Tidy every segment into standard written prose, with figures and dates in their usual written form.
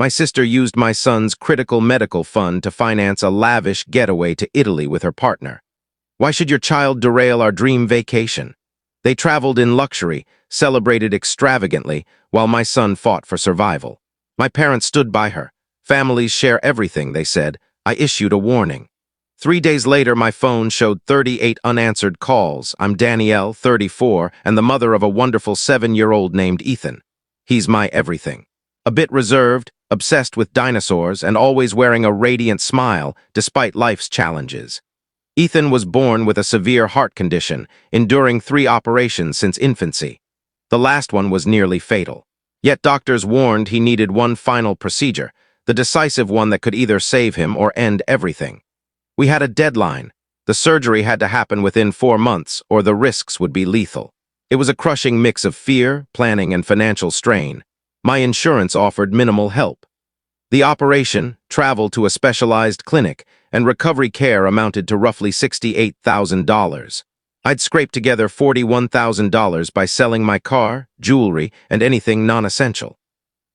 My sister used my son's critical medical fund to finance a lavish getaway to Italy with her partner. Why should your child derail our dream vacation? They traveled in luxury, celebrated extravagantly, while my son fought for survival. My parents stood by her. Families share everything, they said. I issued a warning. 3 days later, my phone showed 38 unanswered calls. I'm Danielle, 34, and the mother of a wonderful 7-year-old named Ethan. He's my everything. A bit reserved, obsessed with dinosaurs, and always wearing a radiant smile despite life's challenges. Ethan was born with a severe heart condition, enduring 3 operations since infancy. The last one was nearly fatal. Yet doctors warned he needed one final procedure, the decisive one that could either save him or end everything. We had a deadline. The surgery had to happen within 4 months, or the risks would be lethal. It was a crushing mix of fear, planning, and financial strain. My insurance offered minimal help. The operation, travel to a specialized clinic, and recovery care amounted to roughly $68,000. I'd scraped together $41,000 by selling my car, jewelry, and anything non-essential.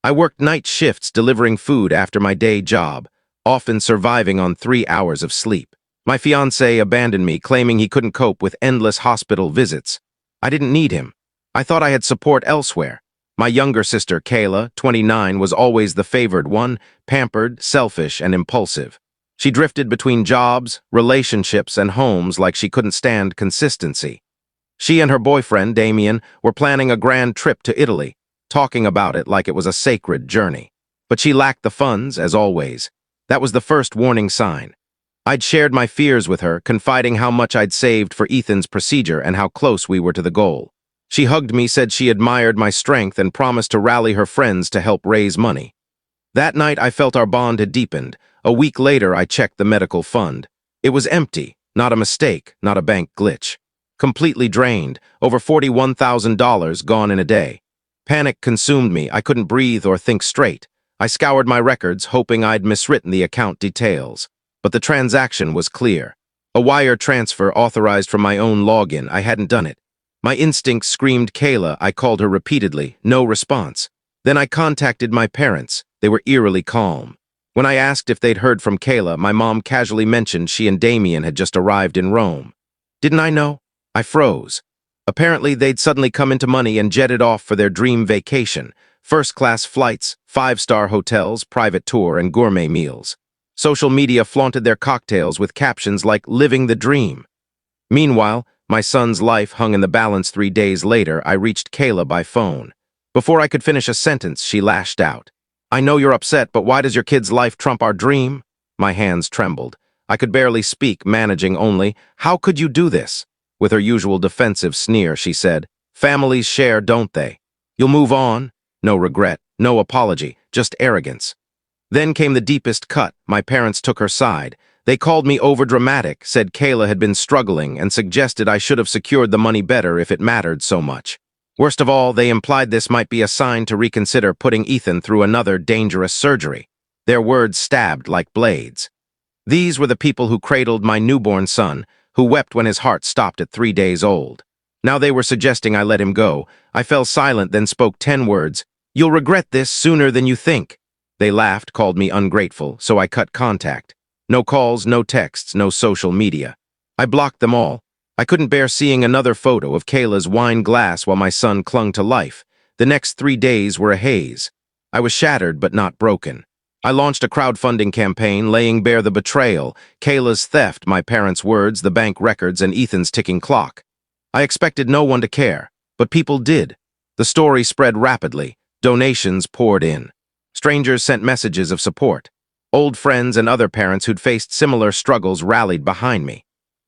I worked night shifts delivering food after my day job, often surviving on 3 hours of sleep. My fiancé abandoned me, claiming he couldn't cope with endless hospital visits. I didn't need him. I thought I had support elsewhere. My younger sister, Kayla, 29, was always the favored one, pampered, selfish, and impulsive. She drifted between jobs, relationships, and homes like she couldn't stand consistency. She and her boyfriend, Damien, were planning a grand trip to Italy, talking about it like it was a sacred journey. But she lacked the funds, as always. That was the first warning sign. I'd shared my fears with her, confiding how much I'd saved for Ethan's procedure and how close we were to the goal. She hugged me, said she admired my strength, and promised to rally her friends to help raise money. That night, I felt our bond had deepened. A week later, I checked the medical fund. It was empty, not a mistake, not a bank glitch. Completely drained, over $41,000 gone in a day. Panic consumed me. I couldn't breathe or think straight. I scoured my records, hoping I'd miswritten the account details. But the transaction was clear. A wire transfer authorized from my own login. I hadn't done it. My instincts screamed Kayla. I called her repeatedly. No response. Then I contacted my parents. They were eerily calm. When I asked if they'd heard from Kayla, my mom casually mentioned she and Damien had just arrived in Rome. Didn't I know? I froze. Apparently, they'd suddenly come into money and jetted off for their dream vacation. First-class flights, 5-star hotels, private tour, and gourmet meals. Social media flaunted their cocktails with captions like "Living the Dream." Meanwhile, my son's life hung in the balance. 3 days later, I reached Kayla by phone. Before I could finish a sentence, she lashed out. "I know you're upset, but why does your kid's life trump our dream?" My hands trembled. I could barely speak, managing only, "How could you do this?" With her usual defensive sneer, she said, "Families share, don't they? You'll move on." No regret, no apology, just arrogance. Then came the deepest cut. My parents took her side. They called me overdramatic, said Kayla had been struggling, and suggested I should have secured the money better if it mattered so much. Worst of all, they implied this might be a sign to reconsider putting Ethan through another dangerous surgery. Their words stabbed like blades. These were the people who cradled my newborn son, who wept when his heart stopped at 3 days old. Now they were suggesting I let him go. I fell silent, then spoke 10 words. "You'll regret this sooner than you think." They laughed, called me ungrateful, so I cut contact. No calls, no texts, no social media. I blocked them all. I couldn't bear seeing another photo of Kayla's wine glass while my son clung to life. The next 3 days were a haze. I was shattered but not broken. I launched a crowdfunding campaign, laying bare the betrayal, Kayla's theft, my parents' words, the bank records, and Ethan's ticking clock. I expected no one to care, but people did. The story spread rapidly. Donations poured in. Strangers sent messages of support. Old friends and other parents who'd faced similar struggles rallied behind me.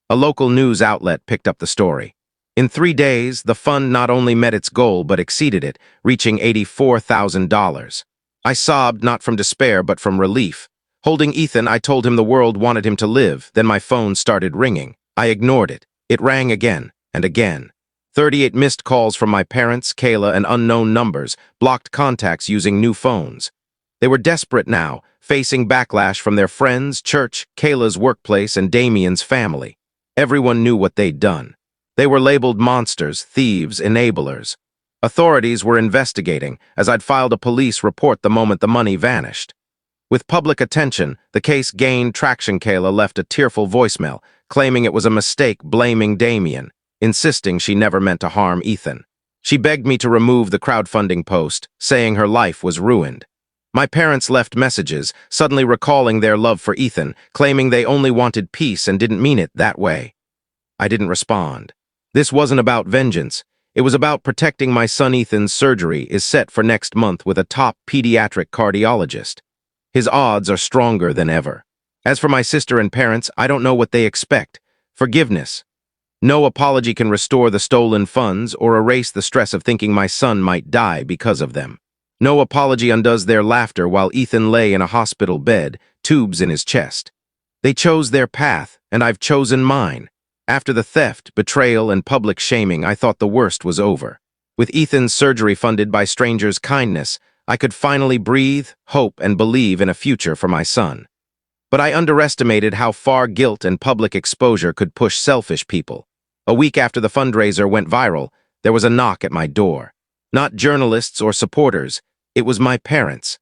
A local news outlet picked up the story. In 3 days, the fund not only met its goal but exceeded it, reaching $84,000. I sobbed not from despair but from relief. Holding Ethan, I told him the world wanted him to live. Then my phone started ringing. I ignored it. It rang again and again. 38 missed calls from my parents, Kayla, and unknown numbers, blocked contacts using new phones. They were desperate now, facing backlash from their friends, church, Kayla's workplace, and Damien's family. Everyone knew what they'd done. They were labeled monsters, thieves, enablers. Authorities were investigating, as I'd filed a police report the moment the money vanished. With public attention, the case gained traction. Kayla left a tearful voicemail, claiming it was a mistake, blaming Damien, insisting she never meant to harm Ethan. She begged me to remove the crowdfunding post, saying her life was ruined. My parents left messages, suddenly recalling their love for Ethan, claiming they only wanted peace and didn't mean it that way. I didn't respond. This wasn't about vengeance. It was about protecting my son. Ethan's surgery is set for next month with a top pediatric cardiologist. His odds are stronger than ever. As for my sister and parents, I don't know what they expect. Forgiveness. No apology can restore the stolen funds or erase the stress of thinking my son might die because of them. No apology undoes their laughter while Ethan lay in a hospital bed, tubes in his chest. They chose their path, and I've chosen mine. After the theft, betrayal, and public shaming, I thought the worst was over. With Ethan's surgery funded by strangers' kindness, I could finally breathe, hope, and believe in a future for my son. But I underestimated how far guilt and public exposure could push selfish people. A week after the fundraiser went viral, there was a knock at my door. Not journalists or supporters, it was my parents.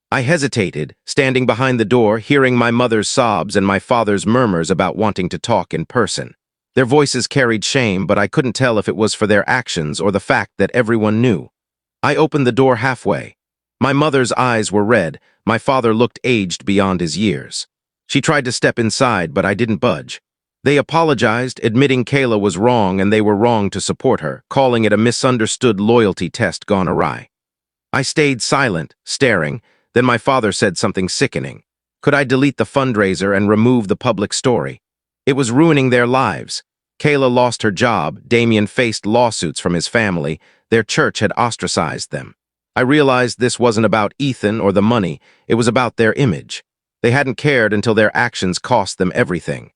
I hesitated, standing behind the door, hearing my mother's sobs and my father's murmurs about wanting to talk in person. Their voices carried shame, but I couldn't tell if it was for their actions or the fact that everyone knew. I opened the door halfway. My mother's eyes were red. My father looked aged beyond his years. She tried to step inside, but I didn't budge. They apologized, admitting Kayla was wrong and they were wrong to support her, calling it a misunderstood loyalty test gone awry. I stayed silent, staring. Then my father said something sickening. Could I delete the fundraiser and remove the public story? It was ruining their lives. Kayla lost her job, Damien faced lawsuits from his family, their church had ostracized them. I realized this wasn't about Ethan or the money, it was about their image. They hadn't cared until their actions cost them everything.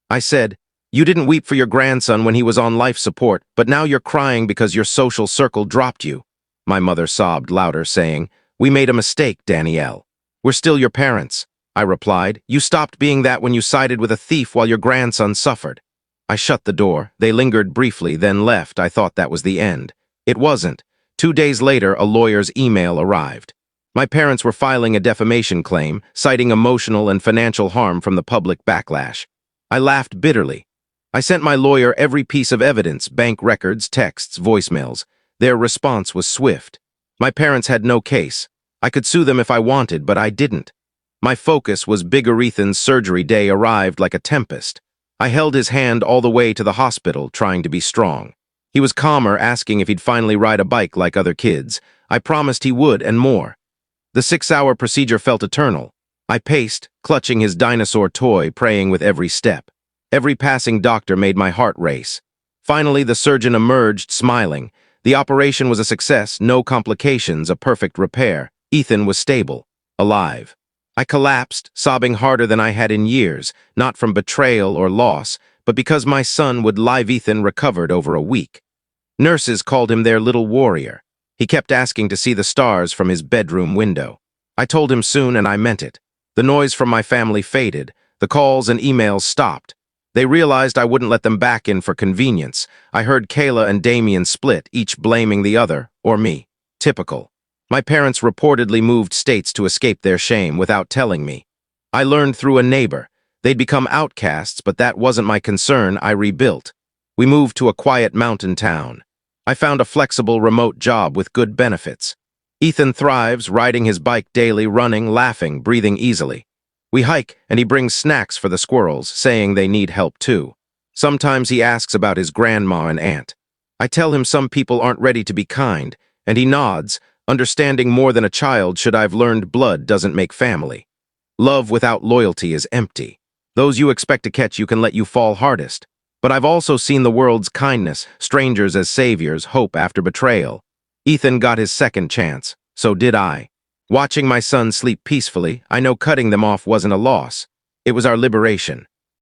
I said, "You didn't weep for your grandson when he was on life support, but now you're crying because your social circle dropped you." My mother sobbed louder, saying, "We made a mistake, Danielle. We're still your parents." I replied, "You stopped being that when you sided with a thief while your grandson suffered." I shut the door. They lingered briefly, then left. I thought that was the end. It wasn't. 2 days later, a lawyer's email arrived. My parents were filing a defamation claim, citing emotional and financial harm from the public backlash. I laughed bitterly. I sent my lawyer every piece of evidence, bank records, texts, voicemails. Their response was swift. My parents had no case. I could sue them if I wanted, but I didn't. My focus was bigger. Ethan's surgery day arrived like a tempest. I held his hand all the way to the hospital, trying to be strong. He was calmer, asking if he'd finally ride a bike like other kids. I promised he would, and more. The 6-hour procedure felt eternal. I paced, clutching his dinosaur toy, praying with every step. Every passing doctor made my heart race. Finally, the surgeon emerged, smiling. The operation was a success, no complications, a perfect repair. Ethan was stable, alive. I collapsed, sobbing harder than I had in years, not from betrayal or loss, but because my son would live. Ethan recovered over a week. Nurses called him their little warrior. He kept asking to see the stars from his bedroom window. I told him soon, and I meant it. The noise from my family faded. The calls and emails stopped. They realized I wouldn't let them back in for convenience. I heard Kayla and Damien split, each blaming the other, or me. Typical. My parents reportedly moved states to escape their shame without telling me. I learned through a neighbor. They'd become outcasts, but that wasn't my concern. I rebuilt. We moved to a quiet mountain town. I found a flexible remote job with good benefits. Ethan thrives, riding his bike daily, running, laughing, breathing easily. We hike, and he brings snacks for the squirrels, saying they need help too. Sometimes he asks about his grandma and aunt. I tell him some people aren't ready to be kind, and he nods, understanding more than a child should. I've learned blood doesn't make family. Love without loyalty is empty. Those you expect to catch you can let you fall hardest. But I've also seen the world's kindness, strangers as saviors, hope after betrayal. Ethan got his second chance, so did I. Watching my son sleep peacefully, I know cutting them off wasn't a loss. It was our liberation.